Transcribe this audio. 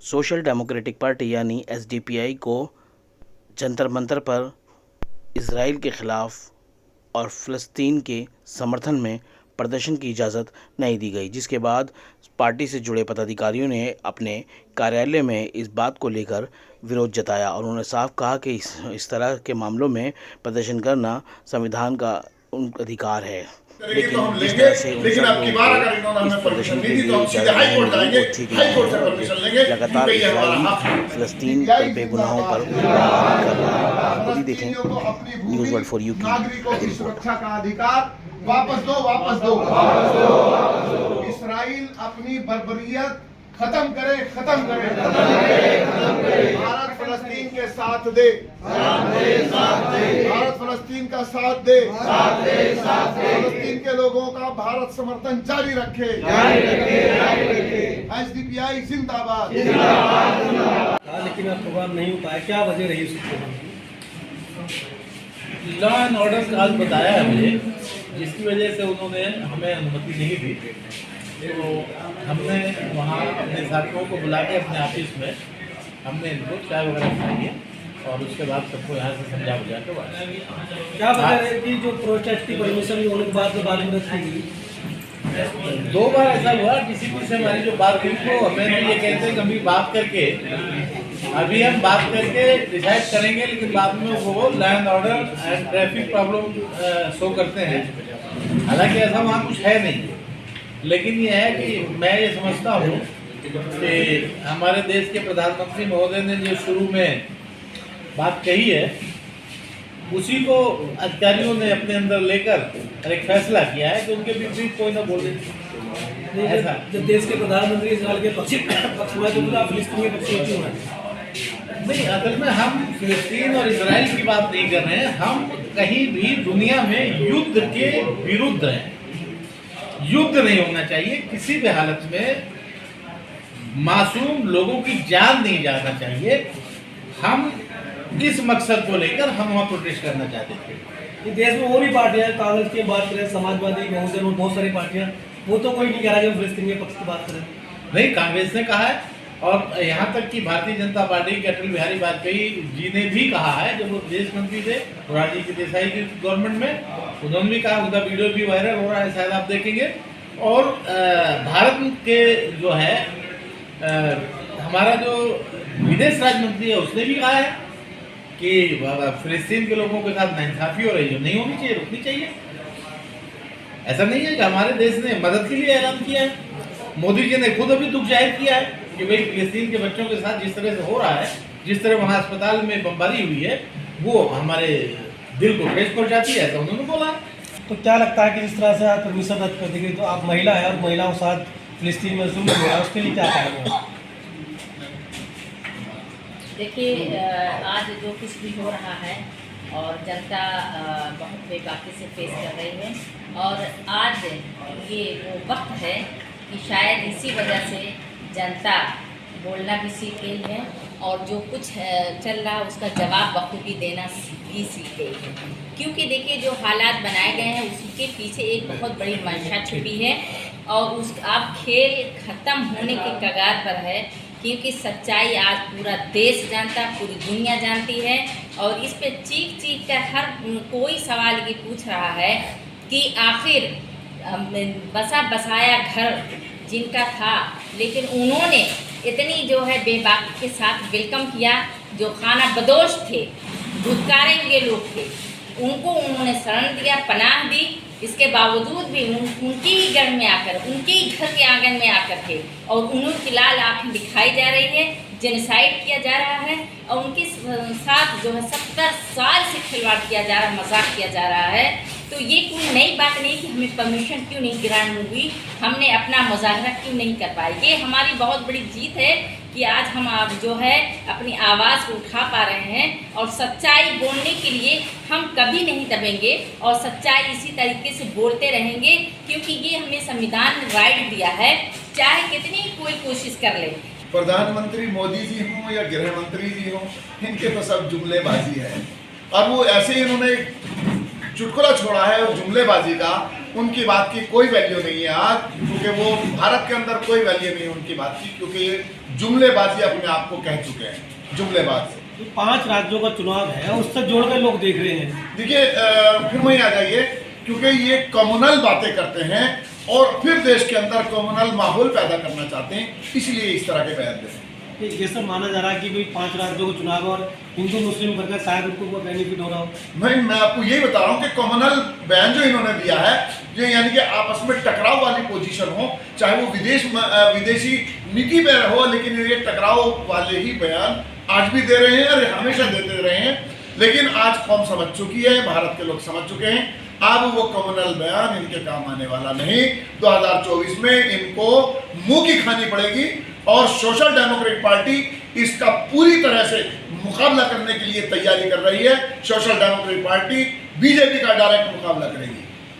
Social democratic party यानी SDPI को जंतर मंतर पर इजराइल के ख़िलाफ़ और फ़लस्तीन के समर्थन में प्रदर्शन की इजाज़त नहीं दी गई, जिसके बाद पार्टी से जुड़े पदाधिकारियों ने अपने कार्यालय में इस बात को लेकर विरोध जताया और उन्होंने साफ कहा कि इस तरह के मामलों में प्रदर्शन करना संविधान का उनका अधिकार है। लेकिन जिस तरह से उन सब लोगों को इस प्रदर्शन के लिए इजाज़त नहीं मिली वो ठीक नहीं है। लगातार इजराइल फ़लस्तीन पर बेगुनाहों पर गोलीबारी कर रहा है। खुद ही देखें न्यूज़ वर्ल्ड फॉर यू की सुरक्षा का अधिकार वापस दो, वापस दो। इस्राइल अपनी बर्बरियत खत्म करे, खत्म करे। भारत फलस्तीन के साथ दे, भारत फलस्तीन का साथ दे, फलस्तीन के लोगों का भारत समर्थन जारी रखे। एसडीपीआई जिंदाबाद। लेकिन अब प्रोग्राम नहीं हो पाया, क्या वजह रही उसकी? लॉ एंड ऑर्डर का आज बताया है मुझे, जिसकी वजह से उन्होंने हमें अनुमति नहीं दी। तो हमने वहाँ अपने साथियों को बुला के अपने ऑफिस में हमने इनको चाय वगैरह खिलाई है और उसके बाद सबको यहाँ से समझा बुझा के क्या वजह है कि जो प्रोटेस्ट की परमिशन होने के बाद बात की गई? 2 बार ऐसा हुआ, डीसीपी से हमारी जो बात हुई तो हमें ये कहते हैं कि अभी बात करके हम बात करके डिसाइड करेंगे, लेकिन बाद में वो law and order and traffic problem show करते हैं। हालांकि ऐसा वहाँ कुछ है नहीं, लेकिन ये है कि मैं ये समझता हूँ कि हमारे देश के प्रधानमंत्री महोदय ने जो शुरू में बात कही है उसी को अधिकारियों ने अपने अंदर लेकर एक फैसला किया है कि उनके विपरीत कोई ना बोले। ऐसा जब देश के प्रधानमंत्री इजराइल के पक्ष में तो पूरा फिलिस्तीन के पक्ष में क्यों है? नहीं, असल में हम फिलिस्तीन और इजराइल की बात नहीं कर रहे हैं, हम कहीं भी दुनिया में युद्ध के विरुद्ध हैं। युद्ध नहीं होना चाहिए, किसी भी हालत में मासूम लोगों की जान नहीं जाना चाहिए। हम इस मकसद को लेकर हम वहाँ प्रोटेस्ट करना चाहते थे। देश में और भी पार्टियां, कांग्रेस की बात करें, समाजवादी, बहुजन और बहुत सारी पार्टियां, वो तो कोई नहीं कह रहा कि हम फिलिस्तीन के पक्ष की बात करें। नहीं, कांग्रेस ने कहा है और यहाँ तक कि भारतीय जनता पार्टी के अटल बिहारी वाजपेयी जी ने भी कहा है, जब वो विदेश मंत्री थे मोरारजी देसाई की गवर्नमेंट में, उन्होंने भी कहा, उनका वीडियो भी वायरल हो रहा है, शायद आप देखेंगे। और भारत के जो है हमारा जो विदेश राज्य मंत्री है उसने भी कहा है कि फिलिस्तीन के लोगों के साथ नाइंसाफी हो रही है, नहीं होनी चाहिए, रुकनी चाहिए। ऐसा नहीं है कि हमारे देश ने मदद के लिए ऐलान किया है। मोदी जी ने खुद अभी दुख जाहिर किया है कि भाई फिलिस्तीन के बच्चों के साथ जिस तरह से हो रहा है, जिस तरह वहाँ अस्पताल में बमबारी हुई है, वो हमारे दिल को ठेस पहुँचाती है, ऐसा उन्होंने बोला। तो क्या लगता है कि जिस तरह से आप परमिशन रद्द कर दी गई, तो आप महिला है और महिलाओं के साथ फिलिस्तीन में जुल्म हो रहा है, उसके लिए क्या कारण है? देखिए, आज जो कुछ भी हो रहा है और जनता बहुत बेबाकी से फेस कर रही है, और आज ये वो वक्त है कि शायद इसी वजह से जनता बोलना भी सीख गई है और जो कुछ चल रहा है उसका जवाब बखूबी देना भी सीख गई है। क्योंकि देखिए, जो हालात बनाए गए हैं उसके पीछे एक बहुत बड़ी मंशा छुपी है और उस अब खेल ख़त्म होने के कगार पर है, क्योंकि सच्चाई आज पूरा देश जानता, पूरी दुनिया जानती है। और इस पे चीख चीख कर हर कोई सवाल ये पूछ रहा है कि आखिर बसा बसाया घर जिनका था, लेकिन उन्होंने इतनी जो है बेबाकी के साथ वेलकम किया, जो खाना बदोश थे, धुतकारे हुए लोग थे, उनको उन्होंने शरण दिया, पनाह दी। इसके बावजूद भी उनके ही घर में आकर, उनके ही घर के आंगन में आकर के और उन्होंने की लाल आँखें दिखाई जा रही है, जेनोसाइड किया जा रहा है और उनके साथ जो है 70 साल से खिलवाड़ किया जा रहा है, मजाक किया जा रहा है। तो ये कोई नई बात नहीं कि हमें परमिशन क्यों नहीं ग्रांट हुई, हमने अपना मुजाहरा क्यों नहीं कर पाए। ये हमारी बहुत बड़ी जीत है कि आज हम आप जो है अपनी आवाज़ को उठा पा रहे हैं और सच्चाई बोलने के लिए हम कभी नहीं दबेंगे और सच्चाई इसी तरीके से बोलते रहेंगे, क्योंकि ये हमें संविधान ने राइट दिया है, चाहे कितनी कोई कोशिश कर ले। प्रधानमंत्री मोदी जी हों या गृह मंत्री जी हों, इनके तो सब जुमलेबाजी है और वो ऐसे ही इन्होंने चुटकुला छोड़ा है और जुमलेबाजी का उनकी बात की कोई वैल्यू नहीं है आज, क्योंकि वो भारत के अंदर कोई वैल्यू नहीं है उनकी बात की, क्योंकि ये जुमलेबाजी अपने आप को कह चुके हैं, जुमलेबाज। 5 राज्यों का चुनाव है, उससे जोड़कर लोग देख रहे हैं। देखिए फिर वहीं आ जाइए, क्योंकि ये कम्युनल बातें करते हैं और फिर देश के अंदर कम्युनल माहौल पैदा करना चाहते हैं, इसलिए इस तरह के बयान दे रहे हैं। ये सब माना जा रहा है कि भाई 5 राज्यों का चुनाव और हिंदू मुस्लिम करके शायद उनको कोई बेनिफिट हो रहा हो। मैं आपको यही बता रहा हूँ कि कम्युनल बयान जो इन्होंने दिया है, जो यानी कि आपस में टकराव वाली पोजीशन हो, चाहे वो विदेशी नीति पे हो, लेकिन ये टकराव वाले ही बयान आज भी दे रहे हैं और हमेशा देते रहे हैं। लेकिन आज कौम समझ चुकी है, भारत के लोग समझ चुके हैं, अब वो कम्युनल बयान इनके काम आने वाला नहीं। 2024 में इनको मुंह की खानी पड़ेगी और सोशल डेमोक्रेटिक पार्टी इसका पूरी तरह से मुकाबला करने के लिए तैयारी कर रही है। सोशल डेमोक्रेटिक पार्टी बीजेपी का डायरेक्ट मुकाबला करेगी।